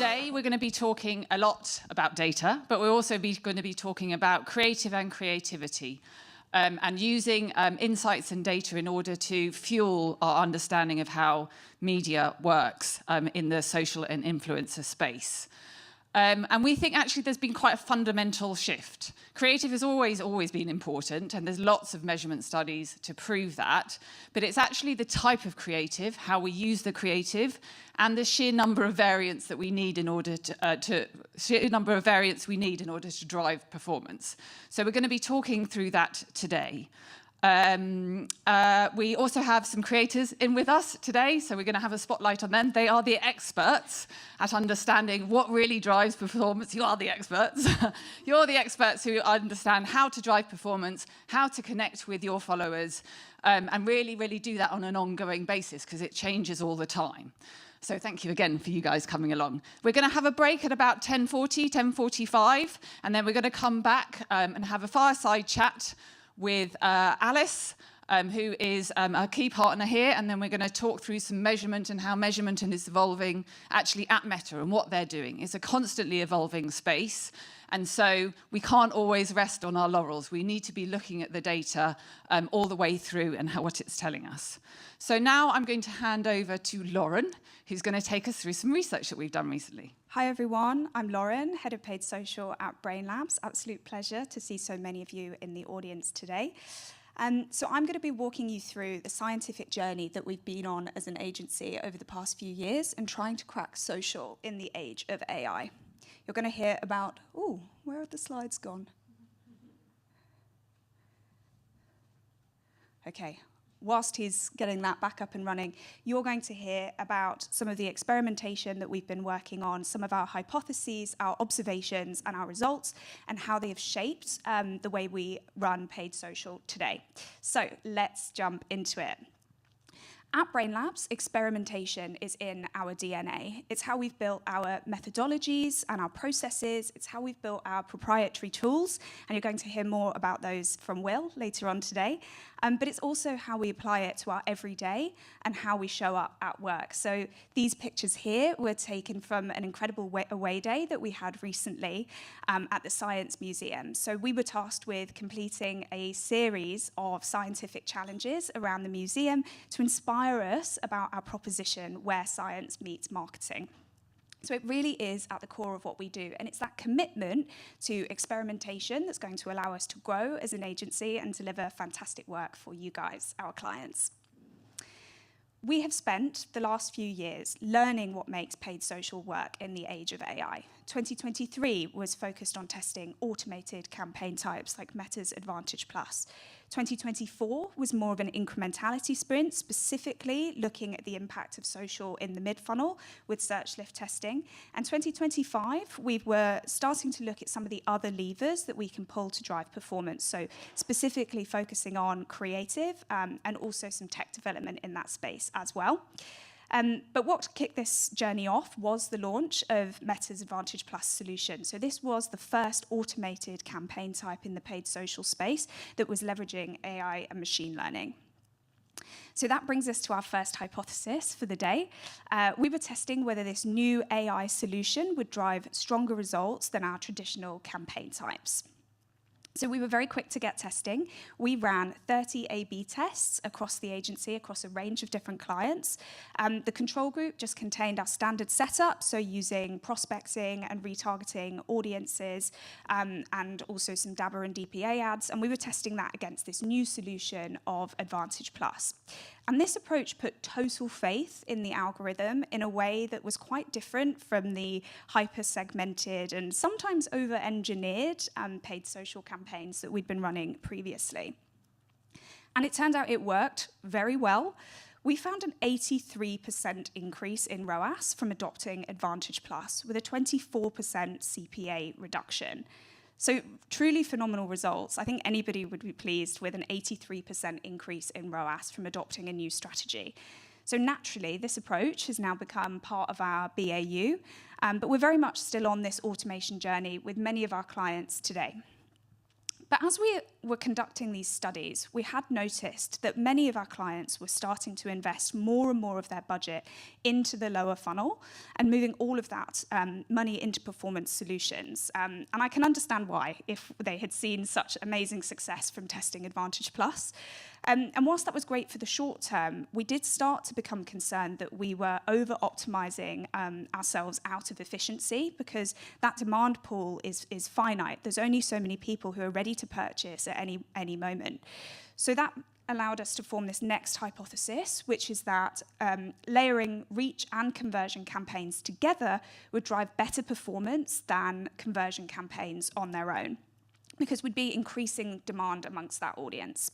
today we're going to be talking a lot about data, but we're also going to be talking about creative and creativity and using insights and data in order to fuel our understanding of how media works in the social and influencer space. And we think actually there's been quite a fundamental shift. Creative has always been important, and there's lots of measurement studies to prove that. But it's actually the type of creative, how we use the creative, and the sheer number of variants that we need in order to drive performance. So we're going to be talking through that today. We also have some creators in with us today, so we're going to have a spotlight on them. They are the experts at understanding what really drives performance. You are the experts. You're the experts who understand how to drive performance, how to connect with your followers, and really do that on an ongoing basis because it changes all the time. So thank you again for you guys coming along. We're going to have a break at about 10:40, 10:45, and then we're going to come back and have a fireside chat with Alice, who is a key partner here, and then we're going to talk through some measurement and how measurement is evolving actually at Meta and what they're doing. It's a constantly evolving space, and so we can't always rest on our laurels. We need to be looking at the data all the way through and what it's telling us. So now I'm going to hand over to Lauren, who's going to take us through some research that we've done recently. Hi everyone, I'm Lauren, Head of Paid Social at Brainlabs. Absolute pleasure to see so many of you in the audience today. So I'm going to be walking you through the scientific journey that we've been on as an agency over the past few years and trying to crack social in the age of AI. You're going to hear about, where have the slides gone? Okay. Whilst he's getting that back up and running, you're going to hear about some of the experimentation that we've been working on, some of our hypotheses, our observations, and our results, and how they have shaped the way we run paid social today. So let's jump into it. At Brainlabs, experimentation is in our DNA. It's how we've built our methodologies and our processes. It's how we've built our proprietary tools, and you're going to hear more about those from Will later on today. But it's also how we apply it to our everyday and how we show up at work. So these pictures here were taken from an incredible away day that we had recently at the Science Museum. So we were tasked with completing a series of scientific challenges around the museum to inspire us about our proposition where science meets marketing. So it really is at the core of what we do, and it's that commitment to experimentation that's going to allow us to grow as an agency and deliver fantastic work for you guys, our clients. We have spent the last few years learning what makes paid social work in the age of AI. 2023 was focused on testing automated campaign types like Meta's Advantage+. 2024 was more of an incrementality sprint, specifically looking at the impact of social in the mid-funnel with search lift testing. And 2025, we were starting to look at some of the other levers that we can pull to drive performance. So specifically focusing on creative and also some tech development in that space as well. But what kicked this journey off was the launch of Meta's Advantage+ solution. So this was the first automated campaign type in the paid social space that was leveraging AI and machine learning. So that brings us to our first hypothesis for the day. We were testing whether this new AI solution would drive stronger results than our traditional campaign types. So we were very quick to get testing. We ran 30 A/B tests across the agency, across a range of different clients. The control group just contained our standard setup, so using prospecting and retargeting audiences, and also some Dabber and DPA ads, and we were testing that against this new solution of Advantage+. And this approach put total faith in the algorithm in a way that was quite different from the hyper-segmented and sometimes over-engineered paid social campaigns that we'd been running previously. And it turned out it worked very well. We found an 83% increase in ROAS from adopting Advantage+, with a 24% CPA reduction. So truly phenomenal results. I think anybody would be pleased with an 83% increase in ROAS from adopting a new strategy. So naturally, this approach has now become part of our BAU, but we're very much still on this automation journey with many of our clients today. But as we were conducting these studies, we had noticed that many of our clients were starting to invest more and more of their budget into the lower funnel and moving all of that money into performance solutions. And I can understand why, if they had seen such amazing success from testing Advantage Plus. And whilst that was great for the short term, we did start to become concerned that we were over-optimizing ourselves out of efficiency, because that demand pool is finite. There's only so many people who are ready to purchase at any moment. So that allowed us to form this next hypothesis, which is that layering reach and conversion campaigns together would drive better performance than conversion campaigns on their own, because we'd be increasing demand amongst that audience.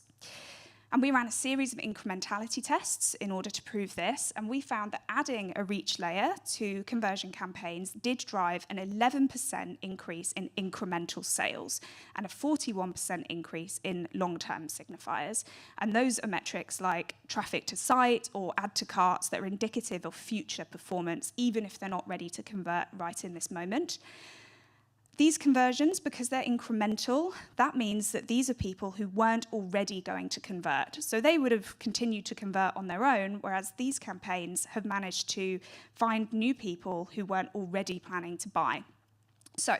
And we ran a series of incrementality tests in order to prove this, and we found that adding a reach layer to conversion campaigns did drive an 11% increase in incremental sales and a 41% increase in long-term signifiers. And those are metrics like traffic to site or add to carts that are indicative of future performance, even if they're not ready to convert right in this moment. These conversions, because they're incremental, that means that these are people who weren't already going to convert. So they would have continued to convert on their own, whereas these campaigns have managed to find new people who weren't already planning to buy. So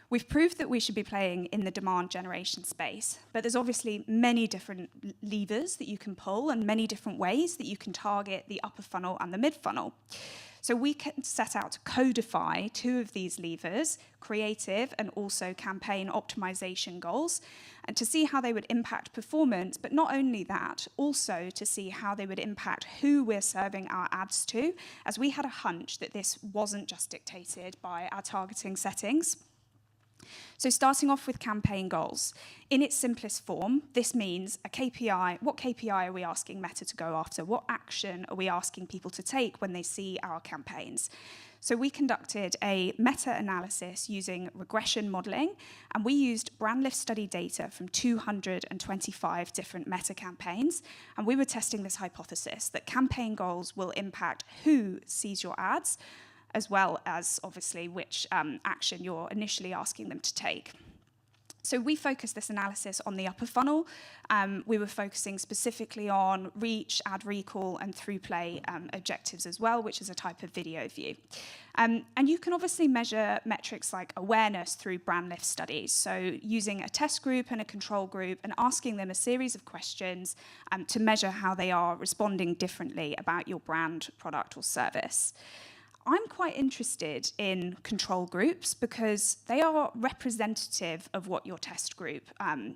we've proved that we should be playing in the demand generation space, but there's obviously many different levers that you can pull and many different ways that you can target the upper funnel and the mid funnel. So we can set out to codify two of these levers, creative and also campaign optimization goals, and to see how they would impact performance, but not only that, also to see how they would impact who we're serving our ads to, as we had a hunch that this wasn't just dictated by our targeting settings. So starting off with campaign goals. In its simplest form, this means a KPI. What KPI are we asking Meta to go after? What action are we asking people to take when they see our campaigns? So we conducted a meta-analysis using regression modeling, and we used brand lift study data from 225 different meta campaigns, and we were testing this hypothesis that campaign goals will impact who sees your ads, as well as, obviously, which action you're initially asking them to take. So we focused this analysis on the upper funnel. We were focusing specifically on reach, ad recall, and through-play objectives as well, which is a type of video view. And you can obviously measure metrics like awareness through brand lift studies. So using a test group and a control group and asking them a series of questions to measure how they are responding differently about your brand, product, or service. I'm quite interested in control groups because they are representative of what your test group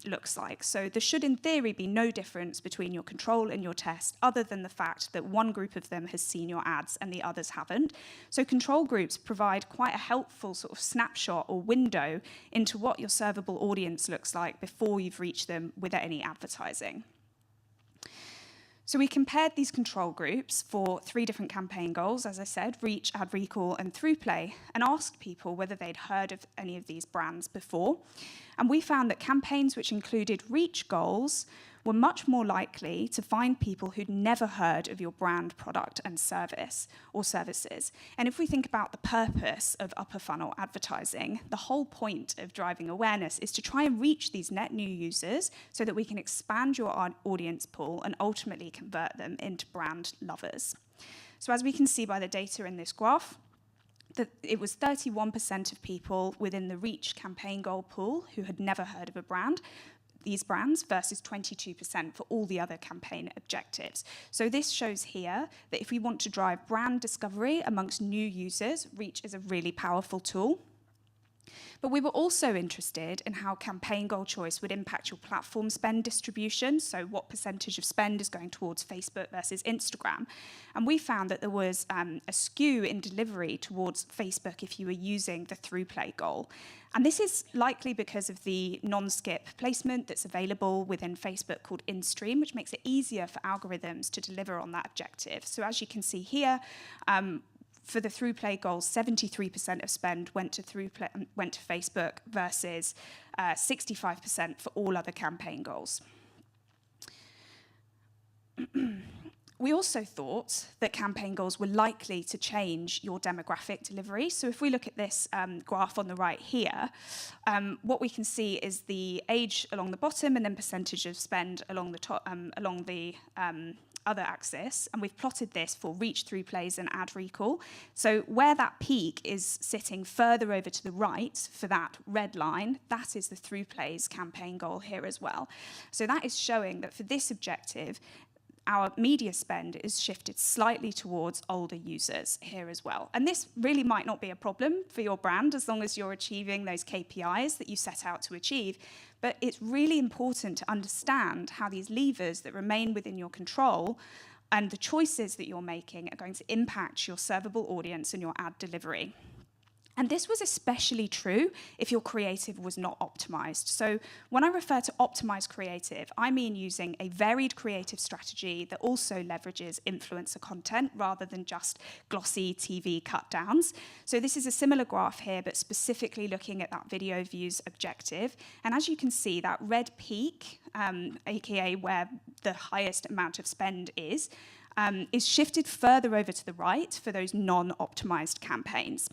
looks like. So there should, in theory, be no difference between your control and your test, other than the fact that one group of them has seen your ads and the others haven't. So control groups provide quite a helpful sort of snapshot or window into what your servable audience looks like before you've reached them with any advertising. So we compared these control groups for 3 different campaign goals, as I said, reach, ad recall, and through play, and asked people whether they'd heard of any of these brands before. And we found that campaigns which included reach goals were much more likely to find people who'd never heard of your brand, product, and service or services. And if we think about the purpose of upper funnel advertising, the whole point of driving awareness is to try and reach these net new users so that we can expand your audience pool and ultimately convert them into brand lovers. So as we can see by the data in this graph, that it was 31% of people within the reach campaign goal pool who had never heard of these brands versus 22% for all the other campaign objectives. So this shows here that if we want to drive brand discovery amongst new users, reach is a really powerful tool. But we were also interested in how campaign goal choice would impact your platform spend distribution, so what percentage of spend is going towards Facebook versus Instagram. And we found that there was a skew in delivery towards Facebook if you were using the through-play goal. And this is likely because of the non-skip placement that's available within Facebook called in-stream, which makes it easier for algorithms to deliver on that objective. So as you can see here, for the through-play goals, 73% of spend went to Facebook versus 65% for all other campaign goals. We also thought that campaign goals were likely to change your demographic delivery. So if we look at this graph on the right here, what we can see is the age along the bottom and then percentage of spend along the top, along the other axis, and we've plotted this for reach through plays and ad recall. So where that peak is sitting further over to the right for that red line, that is the through plays campaign goal here as well. So that is showing that for this objective, our media spend is shifted slightly towards older users here as well. And this really might not be a problem for your brand as long as you're achieving those KPIs that you set out to achieve. But it's really important to understand how these levers that remain within your control and the choices that you're making are going to impact your servable audience and your ad delivery. And this was especially true if your creative was not optimized. So when I refer to optimized creative, I mean using a varied creative strategy that also leverages influencer content rather than just glossy TV cut downs. So this is a similar graph here, but specifically looking at that video views objective. And as you can see, that red peak, aka where the highest amount of spend is shifted further over to the right for those non-optimized campaigns.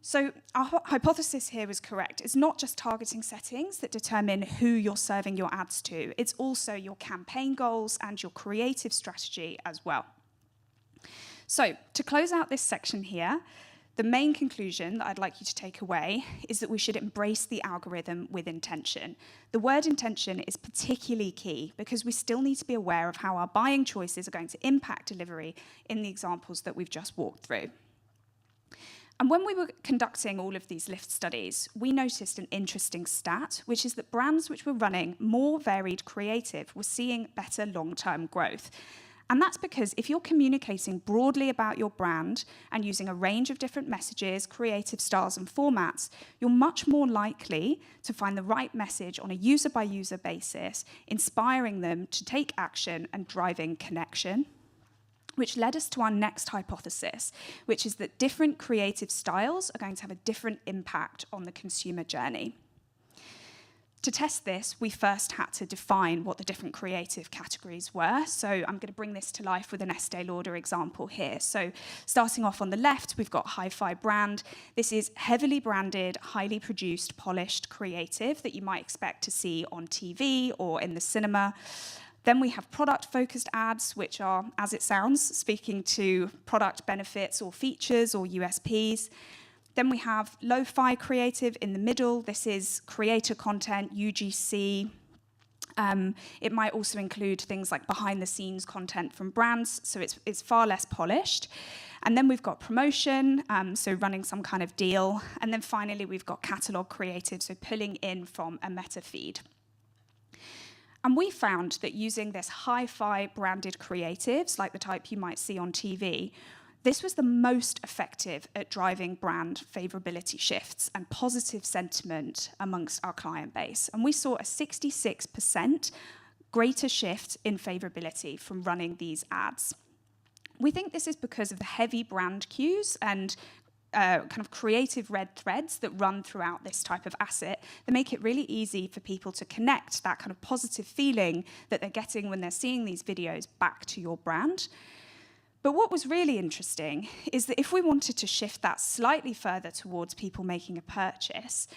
So our hypothesis here was correct. It's not just targeting settings that determine who you're serving your ads to. It's also your campaign goals and your creative strategy as well. So to close out this section here, the main conclusion that I'd like you to take away is that we should embrace the algorithm with intention. The word intention is particularly key because we still need to be aware of how our buying choices are going to impact delivery in the examples that we've just walked through. And when we were conducting all of these lift studies, we noticed an interesting stat, which is that brands which were running more varied creative were seeing better long-term growth. And that's because if you're communicating broadly about your brand and using a range of different messages, creative styles and formats, you're much more likely to find the right message on a user-by-user basis, inspiring them to take action and driving connection. Which led us to our next hypothesis, which is that different creative styles are going to have a different impact on the consumer journey. To test this, we first had to define what the different creative categories were. So I'm going to bring this to life with an Estee Lauder example here. So starting off on the left, we've got Hi-Fi brand. This is heavily branded, highly produced, polished creative that you might expect to see on TV or in the cinema. Then we have product-focused ads, which are, as it sounds, speaking to product benefits or features or USPs. Then we have lo-fi creative in the middle. This is creator content, UGC. It might also include things like behind-the-scenes content from brands, so it's far less polished. And then we've got promotion, so running some kind of deal. And then finally, we've got catalog creative, so pulling in from a meta feed. And we found that using this hi-fi branded creatives, like the type you might see on TV, this was the most effective at driving brand favorability shifts and positive sentiment amongst our client base. And we saw a 66% greater shift in favorability from running these ads. We think this is because of the heavy brand cues and kind of creative red threads that run throughout this type of asset that make it really easy for people to connect that kind of positive feeling that they're getting when they're seeing these videos back to your brand. But what was really interesting is that if we wanted to shift that slightly further towards people making a purchase,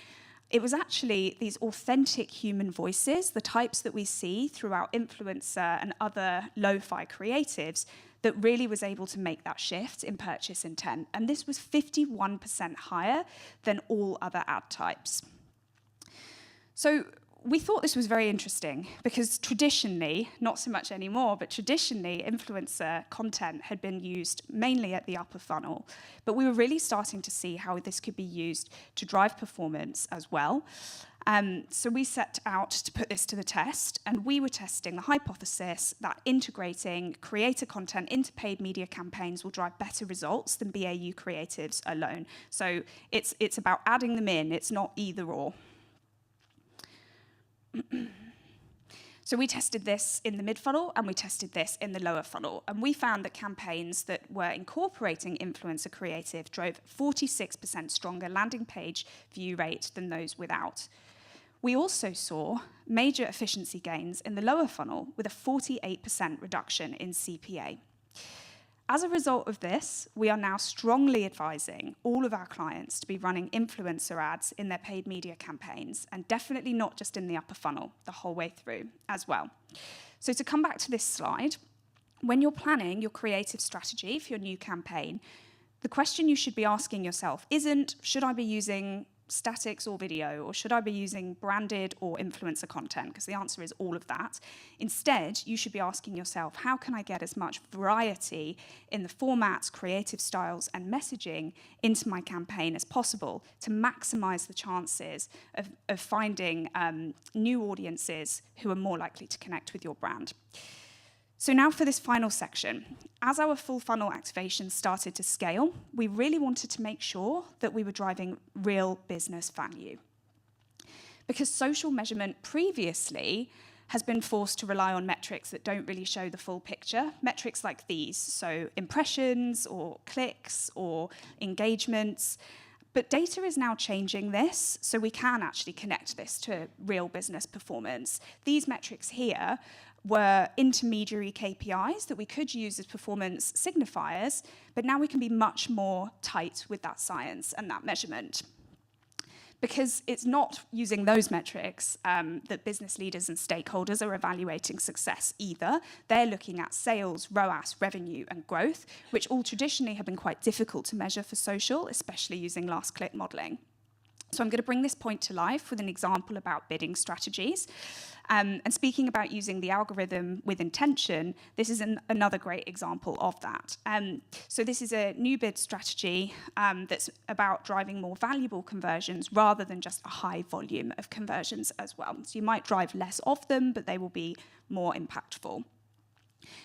it was actually these authentic human voices, the types that we see throughout influencer and other lo-fi creatives, that really was able to make that shift in purchase intent. And this was 51% higher than all other ad types. So we thought this was very interesting because traditionally, not so much anymore, but traditionally influencer content had been used mainly at the upper funnel. But we were really starting to see how this could be used to drive performance as well. So we set out to put this to the test, and we were testing the hypothesis that integrating creator content into paid media campaigns will drive better results than BAU creatives alone. So it's about adding them in, it's not either or. So we tested this in the mid-funnel and we tested this in the lower funnel. And we found that campaigns that were incorporating influencer creative drove 46% stronger landing page view rate than those without. We also saw major efficiency gains in the lower funnel with a 48% reduction in CPA. As a result of this, we are now strongly advising all of our clients to be running influencer ads in their paid media campaigns, and definitely not just in the upper funnel, the whole way through as well. So to come back to this slide, when you're planning your creative strategy for your new campaign, the question you should be asking yourself isn't, should I be using statics or video, or should I be using branded or influencer content? Because the answer is all of that. Instead, you should be asking yourself, how can I get as much variety in the formats, creative styles, and messaging into my campaign as possible to maximize the chances of finding new audiences who are more likely to connect with your brand? So now for this final section. As our full funnel activation started to scale, we really wanted to make sure that we were driving real business value. Because social measurement previously has been forced to rely on metrics that don't really show the full picture, metrics like these, so impressions or clicks or engagements. But data is now changing this, so we can actually connect this to real business performance. These metrics here were intermediary KPIs that we could use as performance signifiers, but now we can be much more tight with that science and that measurement. Because it's not using those metrics that business leaders and stakeholders are evaluating success either. They're looking at sales, ROAS, revenue, and growth, which all traditionally have been quite difficult to measure for social, especially using last click modeling. So I'm going to bring this point to life with an example about bidding strategies. And speaking about using the algorithm with intention, this is another great example of that. So this is a new bid strategy that's about driving more valuable conversions rather than just a high volume of conversions as well. So you might drive less of them, but they will be more impactful.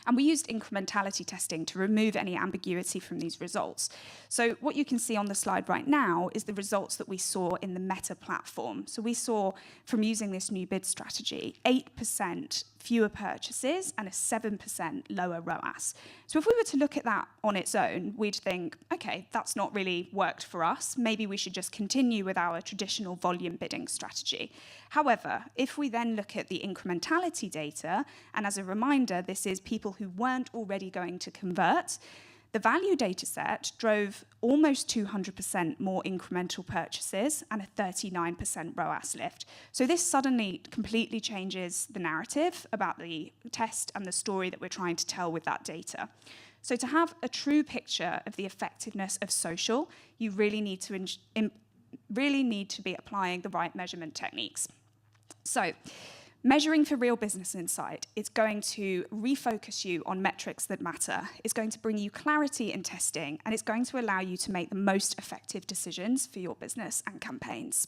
And we used incrementality testing to remove any ambiguity from these results. So what you can see on the slide right now is the results that we saw in the Meta platform. So we saw, from using this new bid strategy, 8% fewer purchases and a 7% lower ROAS. So if we were to look at that on its own, we'd think, okay, that's not really worked for us. Maybe we should just continue with our traditional volume bidding strategy. However, if we then look at the incrementality data, and as a reminder, this is people who weren't already going to convert, the value data set drove almost 200% more incremental purchases and a 39% ROAS lift. So this suddenly completely changes the narrative about the test and the story that we're trying to tell with that data. So to have a true picture of the effectiveness of social, you really need to be applying the right measurement techniques. So, measuring for real business insight is going to refocus you on metrics that matter. It's going to bring you clarity in testing, and it's going to allow you to make the most effective decisions for your business and campaigns.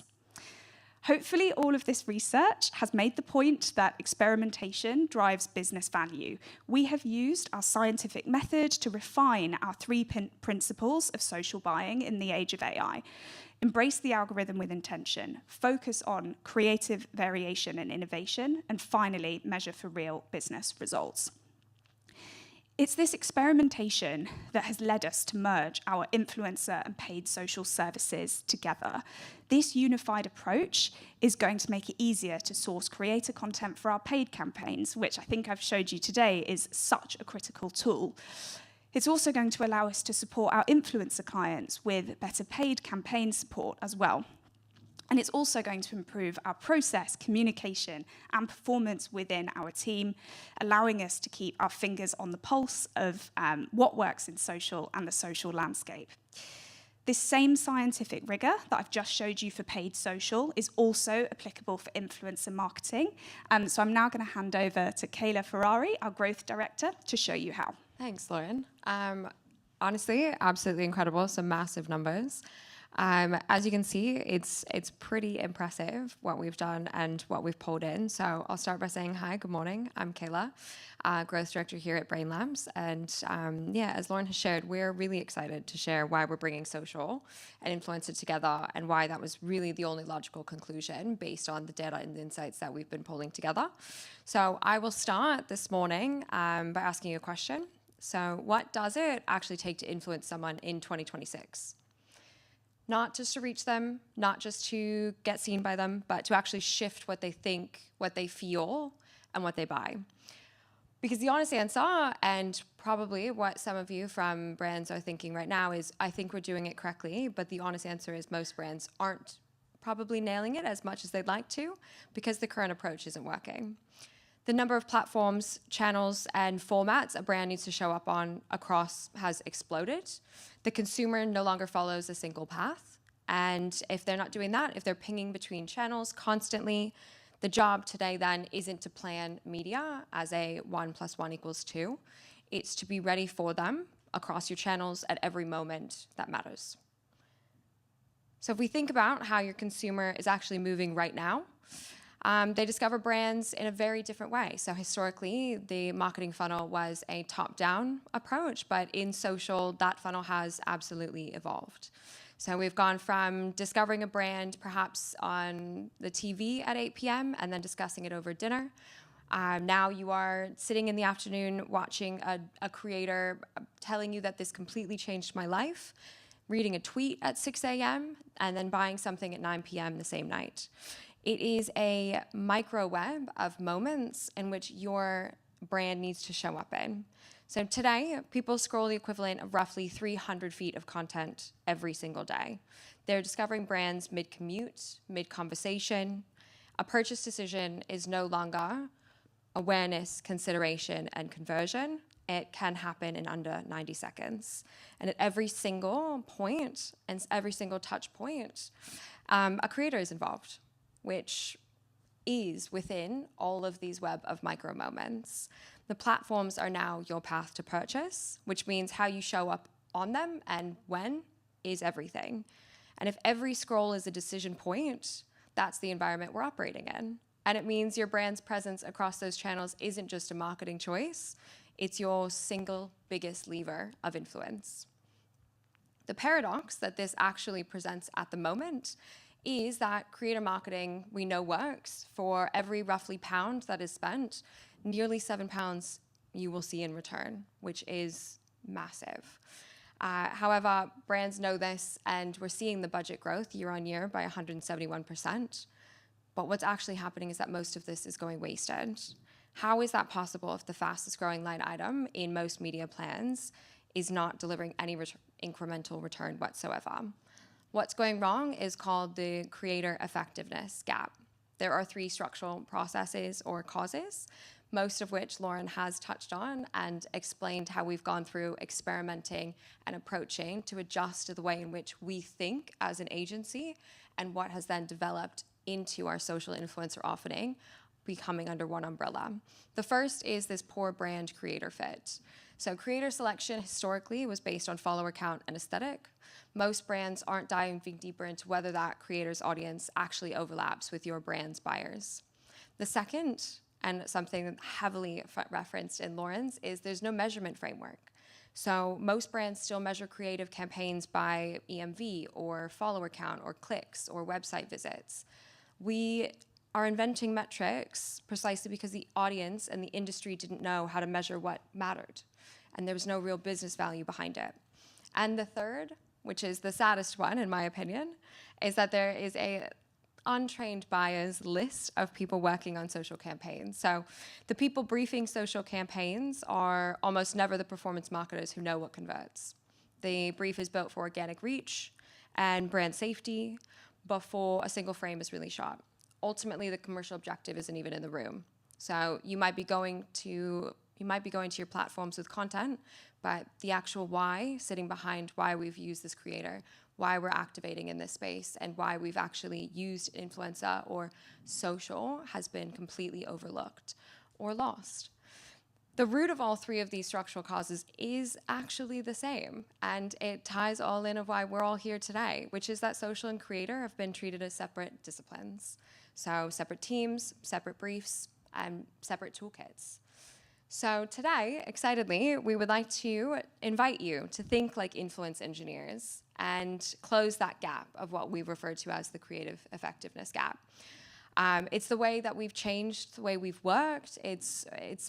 Hopefully, all of this research has made the point that experimentation drives business value. We have used our scientific method to refine our 3 principles of social buying in the age of AI. Embrace the algorithm with intention, focus on creative variation and innovation, and finally, measure for real business results. It's this experimentation that has led us to merge our influencer and paid social services together. This unified approach is going to make it easier to source creator content for our paid campaigns, which I think I've showed you today is such a critical tool. It's also going to allow us to support our influencer clients with better paid campaign support as well. And it's also going to improve our process, communication, and performance within our team, allowing us to keep our fingers on the pulse of what works in social and the social landscape. This same scientific rigor that I've just showed you for paid social is also applicable for influencer marketing. So I'm now going to hand over to Kayla Ferrari, our growth director, to show you how. Thanks, Lauren. Honestly, absolutely incredible. Some massive numbers. As you can see, it's pretty impressive what we've done and what we've pulled in. So I'll start by saying hi, good morning. I'm Kayla, growth director here at Brainlabs. And as Lauren has shared, we're really excited to share why we're bringing social and influencer together and why that was really the only logical conclusion based on the data and the insights that we've been pulling together. So I will start this morning by asking you a question. So what does it actually take to influence someone in 2026? not just to reach them, not just to get seen by them, but to actually shift what they think, what they feel, and what they buy. Because the honest answer, and probably what some of you from brands are thinking right now, is I think we're doing it correctly, but the honest answer is most brands aren't probably nailing it as much as they'd like to because the current approach isn't working. The number of platforms, channels, and formats a brand needs to show up on across has exploded. The consumer no longer follows a single path. And if they're not doing that, if they're pinging between channels constantly, the job today then isn't to plan media as a 1 + 1 = 2. It's to be ready for them across your channels at every moment that matters. So if we think about how your consumer is actually moving right now, they discover brands in a very different way. So historically, the marketing funnel was a top-down approach, but in social, that funnel has absolutely evolved. So we've gone from discovering a brand perhaps on the TV at 8 p.m. and then discussing it over dinner. Now you are sitting in the afternoon watching a creator telling you that this completely changed my life, reading a tweet at 6 a.m., and then buying something at 9 p.m. the same night. It is a micro web of moments in which your brand needs to show up in. So today, people scroll the equivalent of roughly 300 feet of content every single day. They're discovering brands mid-commute, mid-conversation. A purchase decision is no longer awareness, consideration, and conversion. It can happen in under 90 seconds. And at every single point and every single touch point, a creator is involved, which is within all of these web of micro moments. The platforms are now your path to purchase, which means how you show up on them and when is everything. And if every scroll is a decision point, that's the environment we're operating in. And it means your brand's presence across those channels isn't just a marketing choice, it's your single biggest lever of influence. The paradox that this actually presents at the moment is that creator marketing we know works. For every roughly £1 that is spent, nearly £7 you will see in return, which is massive. However, brands know this, and we're seeing the budget growth year on year by 171%. But what's actually happening is that most of this is going wasted. How is that possible if the fastest growing line item in most media plans is not delivering any incremental return whatsoever? What's going wrong is called the creator effectiveness gap. There are 3 structural processes or causes, most of which Lauren has touched on and explained how we've gone through experimenting and approaching to adjust to the way in which we think as an agency and what has then developed into our social influencer offering, becoming under one umbrella. The first is this poor brand creator fit. So creator selection historically was based on follower count and aesthetic. Most brands aren't diving deeper into whether that creator's audience actually overlaps with your brand's buyers. The second, and something heavily referenced in Lauren's, is there's no measurement framework. So most brands still measure creative campaigns by EMV or follower count or clicks or website visits. We are inventing metrics precisely because the audience and the industry didn't know how to measure what mattered, and there was no real business value behind it. And the third, which is the saddest one in my opinion, is that there is a untrained buyers list of people working on social campaigns. So the people briefing social campaigns are almost never the performance marketers who know what converts. The brief is built for organic reach and brand safety before a single frame is really shot. Ultimately, the commercial objective isn't even in the room. So you might be going to your platforms with content, but the actual why, sitting behind why we've used this creator, why we're activating in this space, and why we've actually used influencer or social has been completely overlooked or lost. The root of all 3 of these structural causes is actually the same, and it ties all in of why we're all here today, which is that social and creator have been treated as separate disciplines. So separate teams, separate briefs, and separate toolkits. So today, excitedly, we would like to invite you to think like influence engineers and close that gap of what we refer to as the creative effectiveness gap. It's the way that we've changed the way we've worked. It's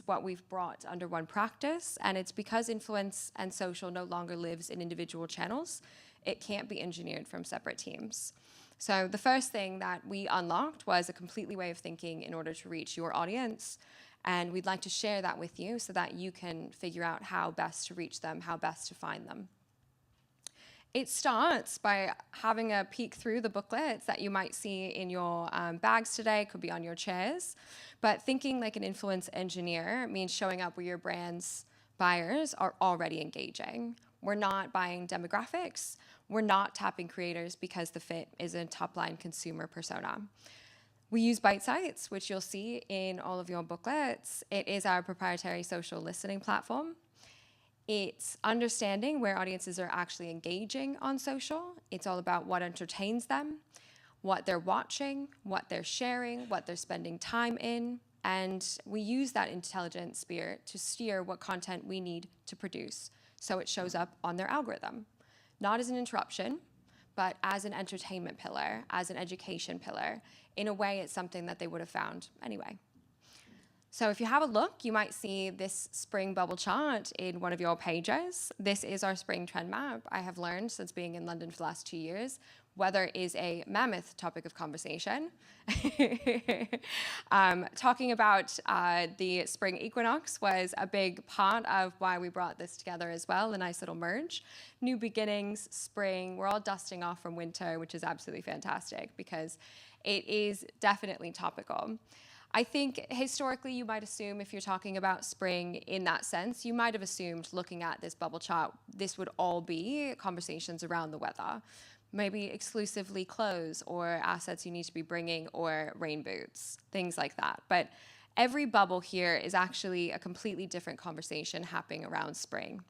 what we've brought under one practice, and it's because influence and social no longer lives in individual channels. It can't be engineered from separate teams. So the first thing that we unlocked was a completely way of thinking in order to reach your audience. And we'd like to share that with you so that you can figure out how best to reach them, how best to find them. It starts by having a peek through the booklets that you might see in your bags today, could be on your chairs. But thinking like an influence engineer means showing up where your brand's buyers are already engaging. We're not buying demographics. We're not tapping creators because the fit is a top-line consumer persona. We use Bite Sites, which you'll see in all of your booklets. It is our proprietary social listening platform. It's understanding where audiences are actually engaging on social. It's all about what entertains them, what they're watching, what they're sharing, what they're spending time in. And we use that intelligent spirit to steer what content we need to produce so it shows up on their algorithm. Not as an interruption, but as an entertainment pillar, as an education pillar. In a way, it's something that they would have found anyway. So if you have a look, you might see this spring bubble chart in one of your pages. This is our spring trend map. I have learned since being in London for the last 2 years, weather is a mammoth topic of conversation. Talking about the spring equinox was a big part of why we brought this together as well, a nice little merge. New beginnings, spring, we're all dusting off from winter, which is absolutely fantastic because it is definitely topical. I think historically you might assume if you're talking about spring in that sense, you might have assumed looking at this bubble chart, this would all be conversations around the weather. Maybe exclusively clothes or assets you need to be bringing or rain boots, things like that. But every bubble here is actually a completely different conversation happening around spring.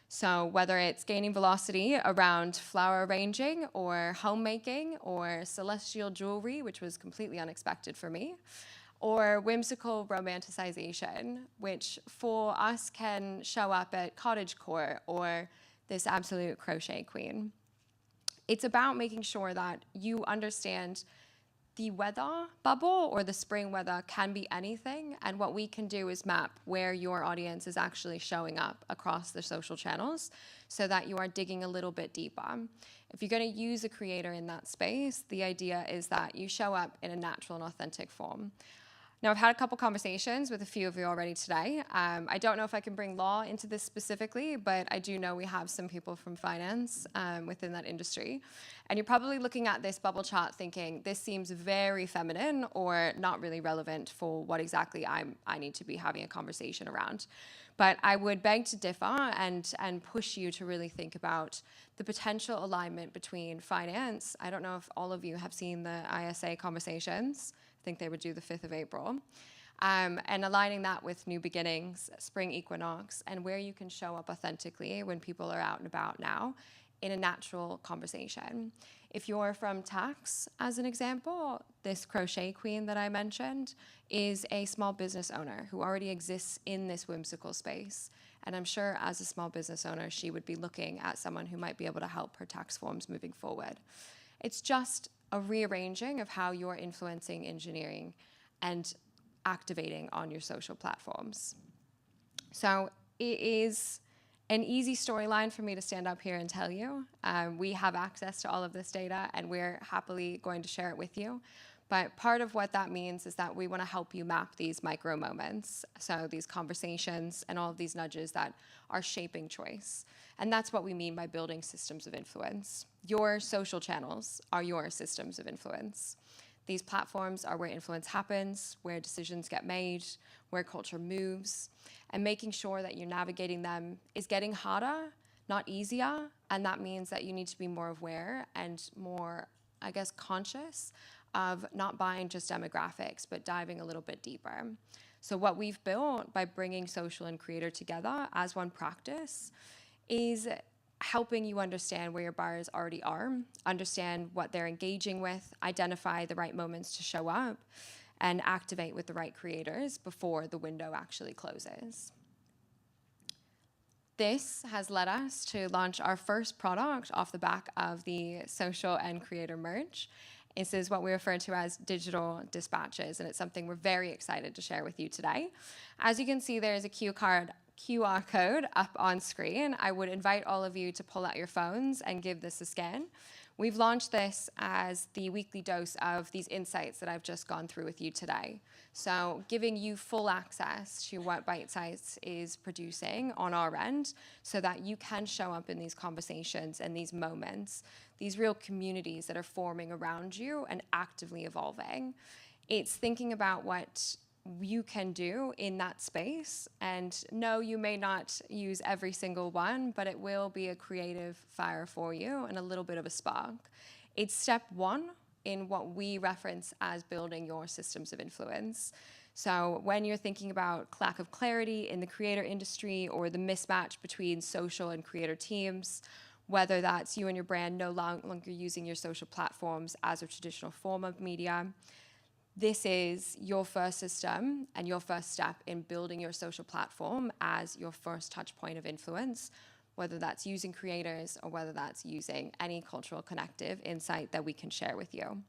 So whether it's gaining velocity around flower arranging or homemaking or celestial jewelry, which was completely unexpected for me, or whimsical romanticization, which for us can show up at cottagecore or this absolute crochet queen. It's about making sure that you understand the weather bubble or the spring weather can be anything, and what we can do is map where your audience is actually showing up across the social channels so that you are digging a little bit deeper. If you're going to use a creator in that space, the idea is that you show up in a natural and authentic form. Now, I've had a couple conversations with a few of you already today. I don't know if I can bring law into this specifically, but I do know we have some people from finance within that industry. And you're probably looking at this bubble chart thinking, this seems very feminine or not really relevant for what exactly I need to be having a conversation around. But I would beg to differ and push you to really think about the potential alignment between finance. I don't know if all of you have seen the ISA conversations. I think they would do the 5th of April. And aligning that with new beginnings, spring equinox, and where you can show up authentically when people are out and about now in a natural conversation. If you're from tax, as an example, this crochet queen that I mentioned is a small business owner who already exists in this whimsical space. And I'm sure as a small business owner, she would be looking at someone who might be able to help her tax forms moving forward. It's just a rearranging of how you're influencing engineering and activating on your social platforms. So it is an easy storyline for me to stand up here and tell you. We have access to all of this data and we're happily going to share it with you. But part of what that means is that we want to help you map these micro moments. So these conversations and all of these nudges that are shaping choice. And that's what we mean by building systems of influence. Your social channels are your systems of influence. These platforms are where influence happens, where decisions get made, where culture moves, and making sure that you're navigating them is getting harder, not easier, and that means that you need to be more aware and more, I guess, conscious of not buying just demographics, but diving a little bit deeper. So what we've built by bringing social and creator together as one practice is helping you understand where your buyers already are, understand what they're engaging with, identify the right moments to show up, and activate with the right creators before the window actually closes. This has led us to launch our first product off the back of the social and creator merge. This is what we refer to as digital dispatches, and it's something we're very excited to share with you today. As you can see, there is a QR code up on screen. I would invite all of you to pull out your phones and give this a scan. We've launched this as the weekly dose of these insights that I've just gone through with you today. So giving you full access to what Bitesize is producing on our end so that you can show up in these conversations and these moments, these real communities that are forming around you and actively evolving. It's thinking about what you can do in that space. And no, you may not use every single one, but it will be a creative fire for you and a little bit of a spark. It's step one in what we reference as building your systems of influence. So when you're thinking about lack of clarity in the creator industry or the mismatch between social and creator teams, whether that's you and your brand no longer using your social platforms as a traditional form of media, this is your first system and your first step in building your social platform as your first touch point of influence, whether that's using creators or whether that's using any cultural connective insight that we can share with you.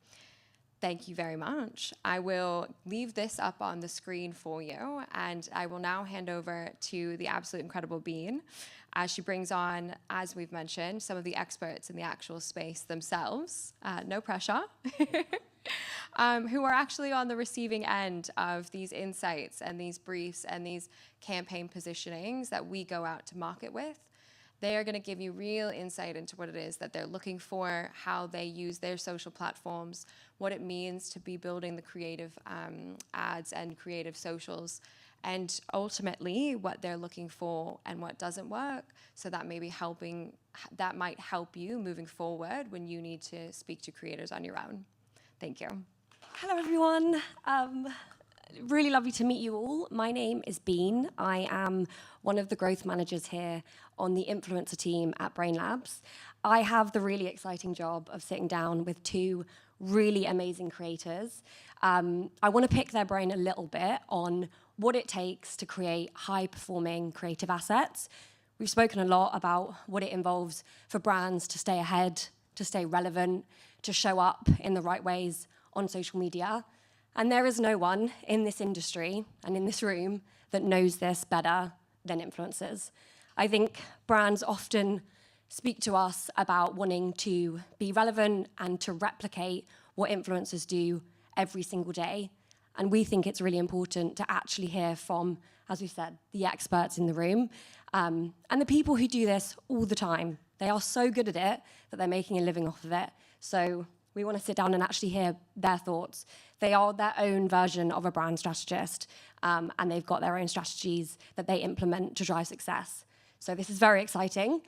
Thank you very much. I will leave this up on the screen for you, and I will now hand over to the absolute incredible Bean as she brings on, as we've mentioned, some of the experts in the actual space themselves. No pressure. Who are actually on the receiving end of these insights and these briefs and these campaign positionings that we go out to market with. They are going to give you real insight into what it is that they're looking for, how they use their social platforms, what it means to be building the creative ads and creative socials, and ultimately what they're looking for and what doesn't work. So that might help you moving forward when you need to speak to creators on your own. Thank you. Hello, everyone. Really lovely to meet you all. My name is Bean. I am one of the growth managers here on the influencer team at Brainlabs. I have the really exciting job of sitting down with two really amazing creators. I want to pick their brain a little bit on what it takes to create high-performing creative assets. We've spoken a lot about what it involves for brands to stay ahead, to stay relevant, to show up in the right ways on social media. And there is no one in this industry and in this room that knows this better than influencers. I think brands often speak to us about wanting to be relevant and to replicate what influencers do every single day. And we think it's really important to actually hear from, as we said, the experts in the room and the people who do this all the time. They are so good at it that they're making a living off of it. So we want to sit down and actually hear their thoughts. They are their own version of a brand strategist, and they've got their own strategies that they implement to drive success. So this is very exciting.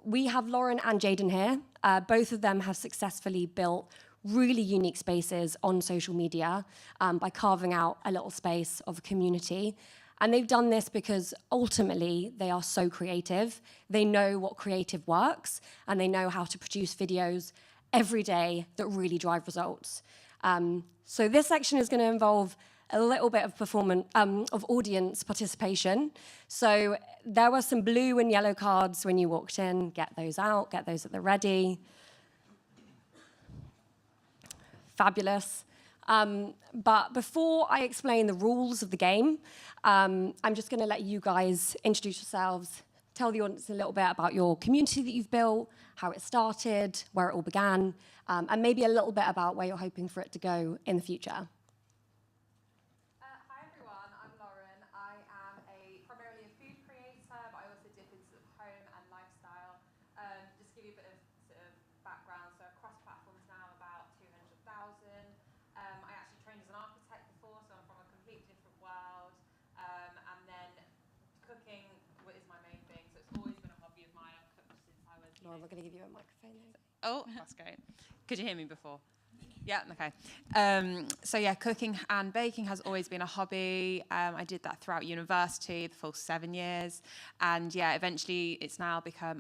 We have Lauren and Jaden here. Both of them have successfully built really unique spaces on social media by carving out a little space of a community. And they've done this because ultimately they are so creative. They know what creative works, and they know how to produce videos every day that really drive results. So this section is going to involve a little bit of of audience participation. So there were some blue and yellow cards when you walked in. Get those out, get those at the ready. Fabulous. But before I explain the rules of the game, I'm just going to let you guys introduce yourselves, tell the audience a little bit about your community that you've built, how it started, where it all began, and maybe a little bit about where you're hoping for it to go in the future. Hi everyone, I'm Lauren. I am primarily a food creator, but I also dip into home and lifestyle. Just to give you a bit of sort of background, so across platforms now about 200,000. I actually trained as an architect before, so I'm from a completely different world. And then cooking is my main thing, so it's always been a hobby of mine. I've cooked since I was. Lauren, we're going to give you a microphone. Oh, that's great. Could you hear me before? Yeah, okay. So yeah, cooking and baking has always been a hobby. I did that throughout university, the full 7 years. And yeah, eventually it's now become